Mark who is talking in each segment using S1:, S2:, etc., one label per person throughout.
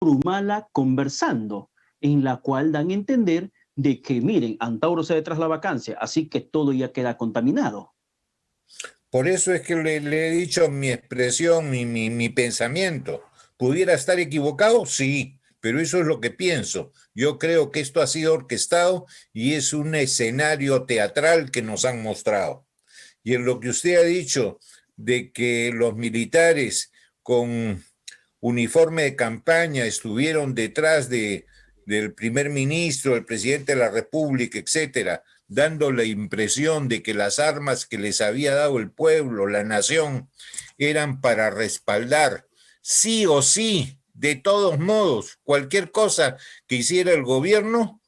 S1: Humala conversando, en la cual dan a entender de que, miren, Antauro se detrás la vacancia, así que todo ya queda contaminado.
S2: Por eso es que le he dicho mi expresión, mi pensamiento. ¿Pudiera estar equivocado? Sí, pero eso es lo que pienso. Yo creo que esto ha sido orquestado y es un escenario teatral que nos han mostrado. Y en lo que usted ha dicho de que los militares con uniforme de campaña estuvieron detrás del primer ministro, el presidente de la República, etcétera, dando la impresión de que las armas que les había dado el pueblo, la nación, eran para respaldar sí o sí, de todos modos, cualquier cosa que hiciera el gobierno,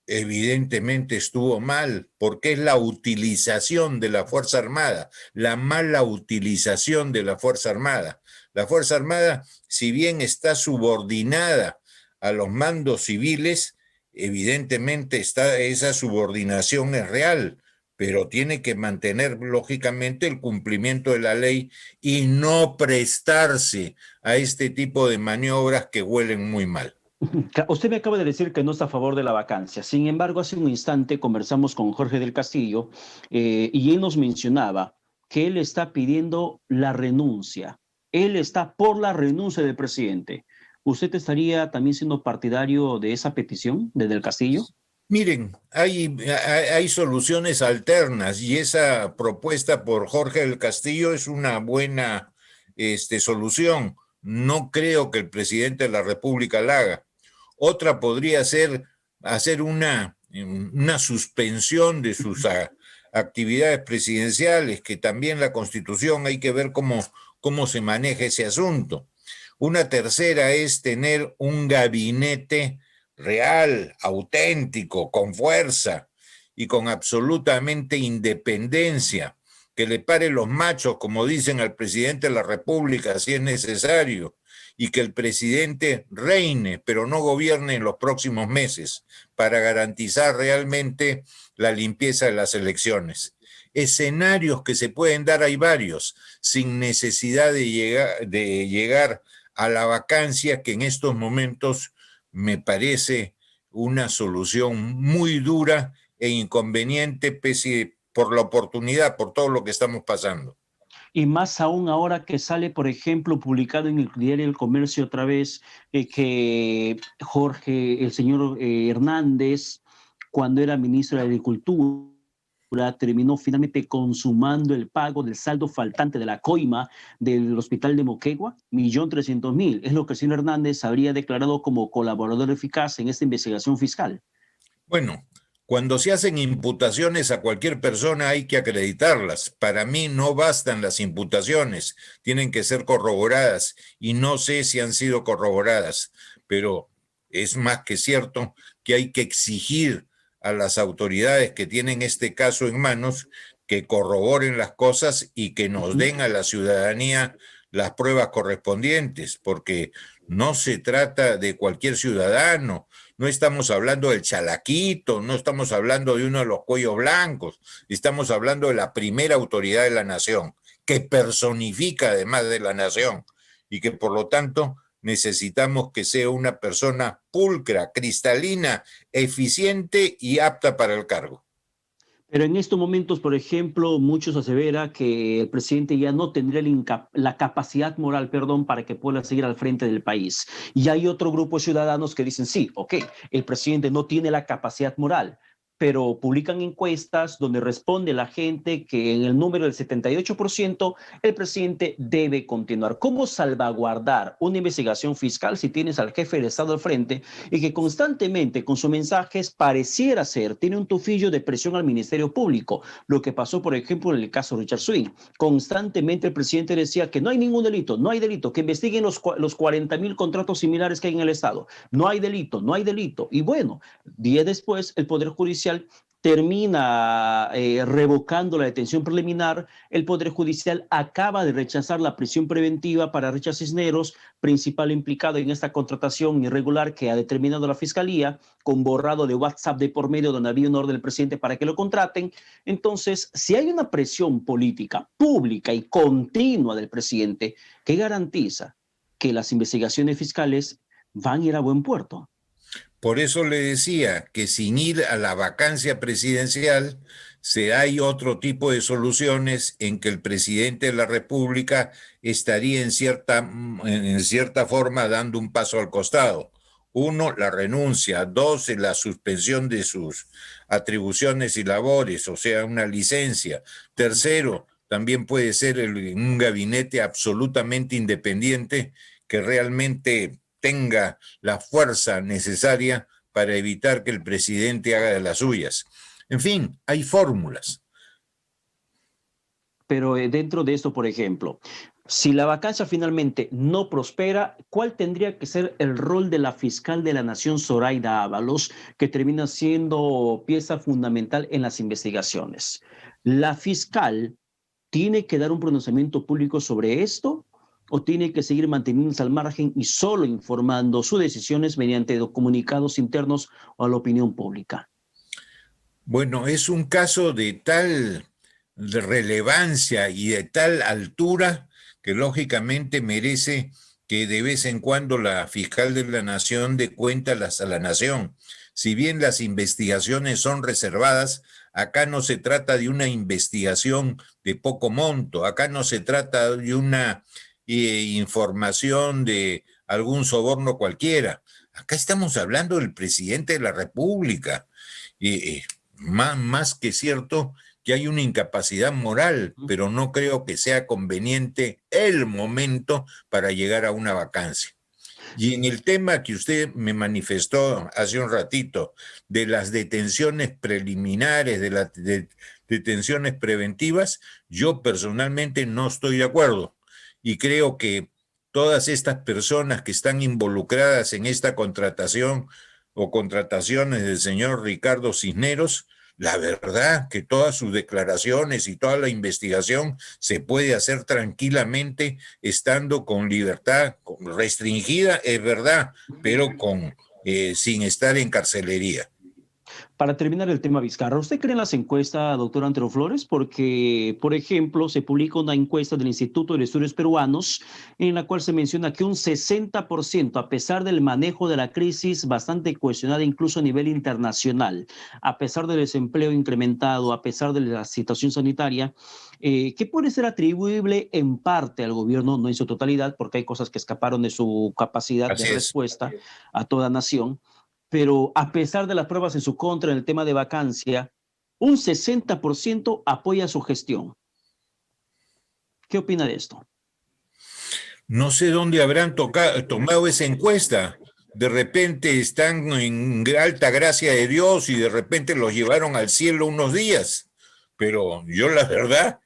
S2: evidentemente estuvo mal, porque es la utilización de la Fuerza Armada, la mala utilización de la Fuerza Armada. La Fuerza Armada, si bien está subordinada a los mandos civiles, evidentemente esa subordinación es real, pero tiene que mantener lógicamente el cumplimiento de la ley y no prestarse a este tipo de maniobras que huelen muy mal.
S1: Usted me acaba de decir que no está a favor de la vacancia. Sin embargo, hace un instante conversamos con Jorge del Castillo y él nos mencionaba que él está pidiendo la renuncia. Él está por la renuncia del presidente. ¿Usted estaría también siendo partidario de esa petición desde el Castillo?
S2: Miren, hay soluciones alternas y esa propuesta por Jorge del Castillo es una buena solución. No creo que el presidente de la República la haga. Otra podría ser hacer una suspensión de sus actividades presidenciales, que también la Constitución hay que ver cómo se maneja ese asunto. Una tercera es tener un gabinete real, auténtico, con fuerza y con absolutamente independencia, que le pare los machos, como dicen al presidente de la República, si es necesario, y que el presidente reine, pero no gobierne en los próximos meses, para garantizar realmente la limpieza de las elecciones. Escenarios que se pueden dar hay varios, sin necesidad de llegar a la vacancia, que en estos momentos me parece una solución muy dura e inconveniente, pese por la oportunidad, por todo lo que estamos pasando.
S1: Y más aún ahora que sale, por ejemplo, publicado en el diario El Comercio otra vez, que Jorge, el señor Hernández, cuando era ministro de Agricultura, terminó finalmente consumando el pago del saldo faltante de la coima del hospital de Moquegua, 1.300.000. Es lo que el señor Hernández habría declarado como colaborador eficaz en esta investigación fiscal.
S2: Bueno, cuando se hacen imputaciones a cualquier persona hay que acreditarlas. Para mí no bastan las imputaciones, tienen que ser corroboradas y no sé si han sido corroboradas, pero es más que cierto que hay que exigir a las autoridades que tienen este caso en manos que corroboren las cosas y que nos den a la ciudadanía las pruebas correspondientes, porque no se trata de cualquier ciudadano, no estamos hablando del chalaquito, no estamos hablando de uno de los cuellos blancos, estamos hablando de la primera autoridad de la nación, que personifica además de la nación y que por lo tanto necesitamos que sea una persona pulcra, cristalina, eficiente y apta para el cargo.
S1: Pero en estos momentos, por ejemplo, muchos aseveran que el presidente ya no tendría la capacidad moral, perdón, para que pueda seguir al frente del país. Y hay otro grupo de ciudadanos que dicen, sí, ok, el presidente no tiene la capacidad moral, pero publican encuestas donde responde la gente que en el número del 78% el presidente debe continuar. ¿Cómo salvaguardar una investigación fiscal si tienes al jefe del Estado al frente y que constantemente con sus mensajes pareciera ser, tiene un tufillo de presión al Ministerio Público? Lo que pasó, por ejemplo, en el caso de Richard Swing. Constantemente el presidente decía que no hay ningún delito, no hay delito, que investiguen los 40.000 contratos similares que hay en el Estado. No hay delito, no hay delito. Y bueno, días después el Poder Judicial termina revocando la detención preliminar. El Poder Judicial acaba de rechazar la prisión preventiva para Richard Cisneros, principal implicado en esta contratación irregular que ha determinado la Fiscalía, con borrado de WhatsApp de por medio donde había un orden del presidente para que lo contraten. Entonces, si hay una presión política pública y continua del presidente que garantiza que las investigaciones fiscales van a ir a buen puerto.
S2: Por eso le decía que sin ir a la vacancia presidencial, hay otro tipo de soluciones en que el presidente de la República estaría en cierta forma dando un paso al costado. Uno, la renuncia. Dos, la suspensión de sus atribuciones y labores, o sea, una licencia. Tercero, también puede ser un gabinete absolutamente independiente que realmente tenga la fuerza necesaria para evitar que el presidente haga de las suyas. En fin, hay fórmulas.
S1: Pero dentro de esto, por ejemplo, si la vacancia finalmente no prospera, ¿cuál tendría que ser el rol de la fiscal de la Nación, Zoraida Ábalos, que termina siendo pieza fundamental en las investigaciones? ¿La fiscal tiene que dar un pronunciamiento público sobre esto o tiene que seguir manteniéndose al margen y solo informando sus decisiones mediante comunicados internos o a la opinión pública?
S2: Bueno, es un caso de tal relevancia y de tal altura que lógicamente merece que de vez en cuando la fiscal de la Nación dé cuentas a la Nación. Si bien las investigaciones son reservadas, acá no se trata de una investigación de poco monto, acá no se trata de una información de algún soborno cualquiera. Acá estamos hablando del presidente de la República. Más que cierto que hay una incapacidad moral, pero no creo que sea conveniente el momento para llegar a una vacancia. Y en el tema que usted me manifestó hace un ratito, de las detenciones preliminares, de las detenciones preventivas, yo personalmente no estoy de acuerdo. Y creo que todas estas personas que están involucradas en esta contratación o contrataciones del señor Ricardo Cisneros, la verdad que todas sus declaraciones y toda la investigación se puede hacer tranquilamente estando con libertad restringida, es verdad, pero sin estar en carcelería.
S1: Para terminar el tema Vizcarra, ¿usted cree en las encuestas, doctor Antero Flores? Porque, por ejemplo, se publica una encuesta del Instituto de Estudios Peruanos en la cual se menciona que un 60%, a pesar del manejo de la crisis bastante cuestionada incluso a nivel internacional, a pesar del desempleo incrementado, a pesar de la situación sanitaria, que puede ser atribuible en parte al gobierno, no en su totalidad, porque hay cosas que escaparon de su capacidad
S2: Así
S1: de
S2: es.
S1: respuesta a toda nación, pero a pesar de las pruebas en su contra en el tema de vacancia, un 60% apoya su gestión. ¿Qué opina de esto?
S2: No sé dónde habrán tomado esa encuesta. De repente están en alta gracia de Dios y de repente los llevaron al cielo unos días. Pero yo la verdad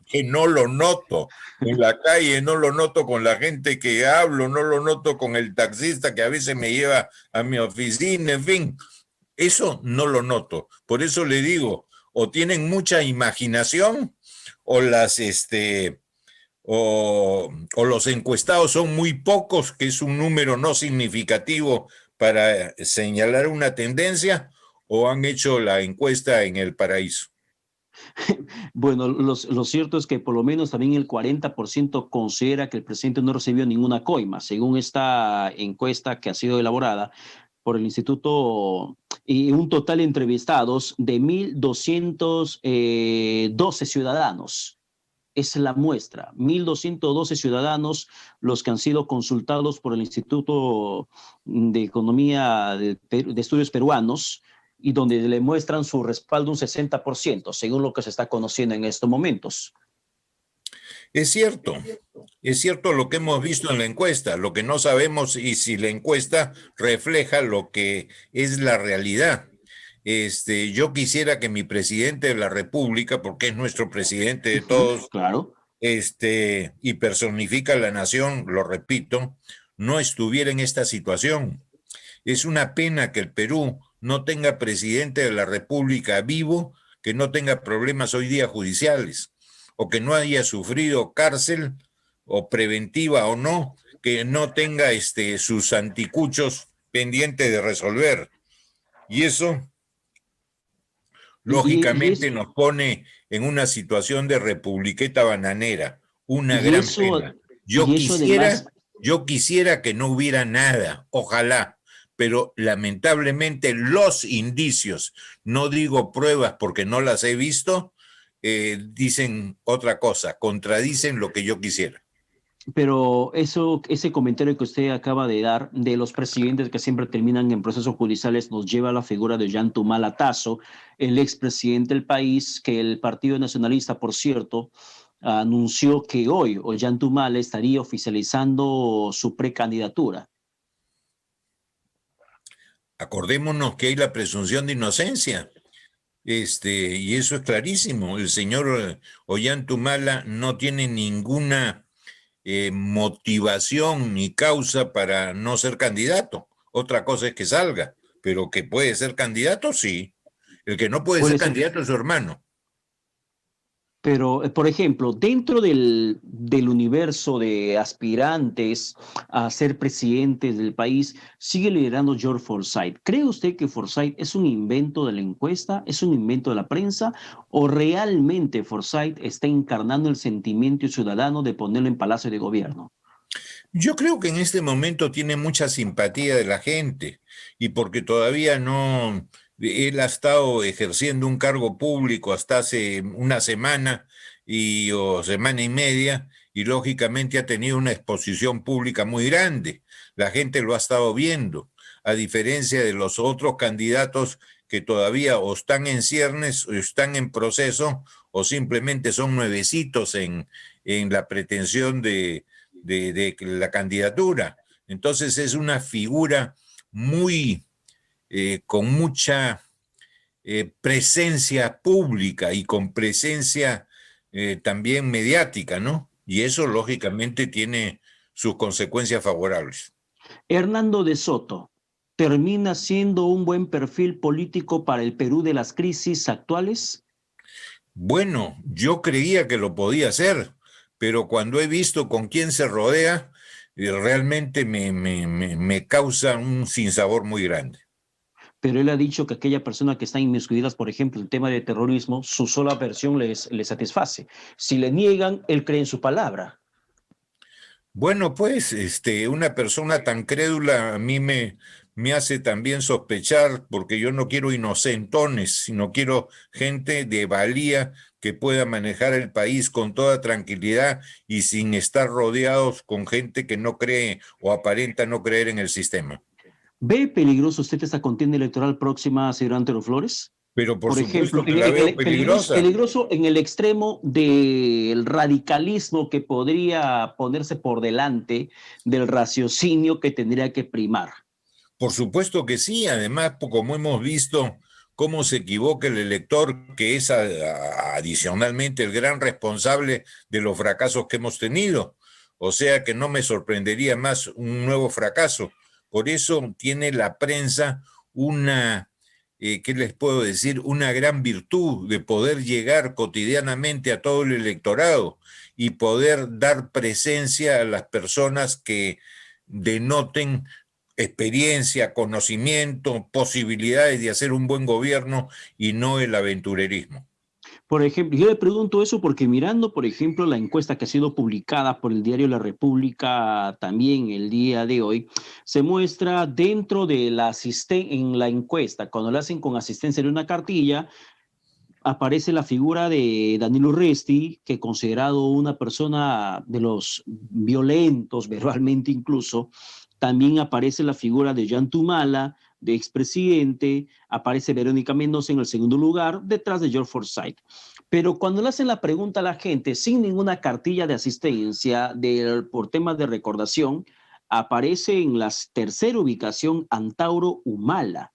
S2: que no lo noto en la calle, no lo noto con la gente que hablo, no lo noto con el taxista que a veces me lleva a mi oficina, en fin, eso no lo noto. Por eso le digo, o tienen mucha imaginación o o los encuestados son muy pocos, que es un número no significativo para señalar una tendencia, o han hecho la encuesta en el paraíso.
S1: Bueno, lo cierto es que por lo menos también el 40% considera que el presidente no recibió ninguna coima, según esta encuesta que ha sido elaborada por el instituto, y un total de entrevistados de 1.212 ciudadanos. Es la muestra, 1.212 ciudadanos los que han sido consultados por el Instituto de Economía de Estudios Peruanos y donde le muestran su respaldo un 60%, según lo que se está conociendo en estos momentos.
S2: Es cierto lo que hemos visto en la encuesta, lo que no sabemos y si la encuesta refleja lo que es la realidad. Yo quisiera que mi presidente de la República, porque es nuestro presidente de todos,
S1: Claro.
S2: y personifica a la nación, lo repito, no estuviera en esta situación. Es una pena que el Perú no tenga presidente de la República vivo, que no tenga problemas hoy día judiciales, o que no haya sufrido cárcel, o preventiva o no, que no tenga sus anticuchos pendientes de resolver. Y eso, lógicamente, nos pone en una situación de republiqueta bananera, una
S1: y
S2: gran
S1: eso,
S2: pena. Yo
S1: y eso además,
S2: quisiera Yo quisiera que no hubiera nada, ojalá, pero lamentablemente los indicios, no digo pruebas porque no las he visto, dicen otra cosa, contradicen lo que yo quisiera.
S1: Pero ese comentario que usted acaba de dar de los presidentes que siempre terminan en procesos judiciales nos lleva a la figura de Ollanta Tazo, el expresidente del país, que el Partido Nacionalista, por cierto, anunció que hoy Ollanta estaría oficializando su precandidatura.
S2: Acordémonos que hay la presunción de inocencia. Y eso es clarísimo. El señor Ollantumala no tiene ninguna motivación ni causa para no ser candidato. Otra cosa es que salga, pero que puede ser candidato, sí. El que no puede ser
S1: Puede ser.
S2: candidato es su hermano.
S1: Pero, por ejemplo, dentro del universo de aspirantes a ser presidentes del país, sigue liderando George Forsyth. ¿Cree usted que Forsyth es un invento de la encuesta, es un invento de la prensa, o realmente Forsyth está encarnando el sentimiento ciudadano de ponerlo en Palacio de Gobierno?
S2: Yo creo que en este momento tiene mucha simpatía de la gente y porque todavía no, él ha estado ejerciendo un cargo público hasta hace una semana o semana y media y lógicamente ha tenido una exposición pública muy grande. La gente lo ha estado viendo, a diferencia de los otros candidatos que todavía o están en ciernes o están en proceso o simplemente son nuevecitos en la pretensión de la candidatura. Entonces es una figura muy, con mucha presencia pública y con presencia también mediática, ¿no? Y eso lógicamente tiene sus consecuencias favorables.
S1: Hernando de Soto termina siendo un buen perfil político para el Perú de las crisis actuales.
S2: Bueno, yo creía que lo podía hacer, pero cuando he visto con quién se rodea, realmente me causa un sinsabor muy grande.
S1: Pero él ha dicho que aquella persona que está inmiscuida, por ejemplo, en el tema de terrorismo, su sola versión les satisface. Si le niegan, él cree en su palabra.
S2: Bueno, pues, una persona tan crédula a mí me hace también sospechar, porque yo no quiero inocentones, sino quiero gente de valía que pueda manejar el país con toda tranquilidad y sin estar rodeados con gente que no cree o aparenta no creer en el sistema.
S1: ¿Ve peligroso usted esta contienda electoral próxima, señor Antero Flores?
S2: Pero por
S1: Por ejemplo,
S2: supuesto que la veo peligrosa.
S1: peligroso en el extremo del radicalismo que podría ponerse por delante del raciocinio que tendría que primar.
S2: Por supuesto que sí, además, como hemos visto cómo se equivoca el elector, que es adicionalmente el gran responsable de los fracasos que hemos tenido. O sea que no me sorprendería más un nuevo fracaso. Por eso tiene la prensa una, ¿qué les puedo decir? Una gran virtud de poder llegar cotidianamente a todo el electorado y poder dar presencia a las personas que denoten experiencia, conocimiento, posibilidades de hacer un buen gobierno y no el aventurerismo.
S1: Por ejemplo, yo le pregunto eso porque mirando, por ejemplo, la encuesta que ha sido publicada por el diario La República también el día de hoy, se muestra dentro de en la encuesta, cuando la hacen con asistencia de una cartilla, aparece la figura de Danilo Urresti, que considerado una persona de los violentos, verbalmente incluso, también aparece la figura de Jan Tumala, de expresidente, aparece Verónica Mendoza en el segundo lugar, detrás de George Forsyth. Pero cuando le hacen la pregunta a la gente, sin ninguna cartilla de asistencia por temas de recordación, aparece en la tercera ubicación Antauro Humala,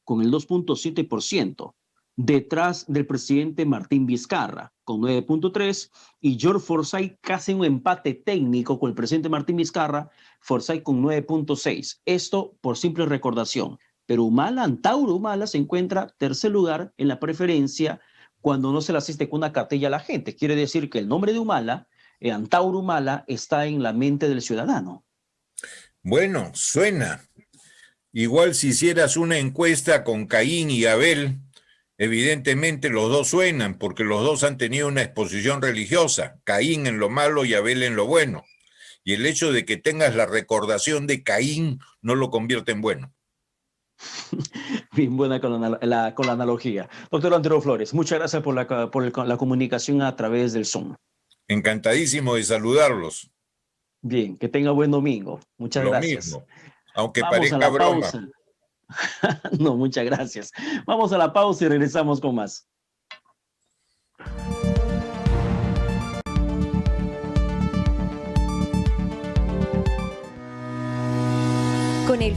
S1: con el 2.7%, detrás del presidente Martín Vizcarra, con 9.3%, y George Forsyth casi un empate técnico con el presidente Martín Vizcarra, Forsyth con 9.6%. Esto por simple recordación. Pero Humala, Antauro Humala, se encuentra tercer lugar en la preferencia cuando no se le asiste con una cartilla a la gente. Quiere decir que el nombre de Humala, Antauro Humala, está en la mente del ciudadano.
S2: Bueno, suena. Igual si hicieras una encuesta con Caín y Abel, evidentemente los dos suenan, porque los dos han tenido una exposición religiosa, Caín en lo malo y Abel en lo bueno. Y el hecho de que tengas la recordación de Caín no lo convierte en bueno.
S1: Bien buena con la analogía. Doctor Antero Flores, muchas gracias por la comunicación a través del Zoom.
S2: Encantadísimo de saludarlos.
S1: Bien, que tenga buen domingo. Muchas
S2: Lo
S1: gracias.
S2: mismo, aunque
S1: Vamos a
S2: parezca
S1: la
S2: broma.
S1: pausa. No, muchas gracias. Vamos a la pausa y regresamos con más.
S3: Con el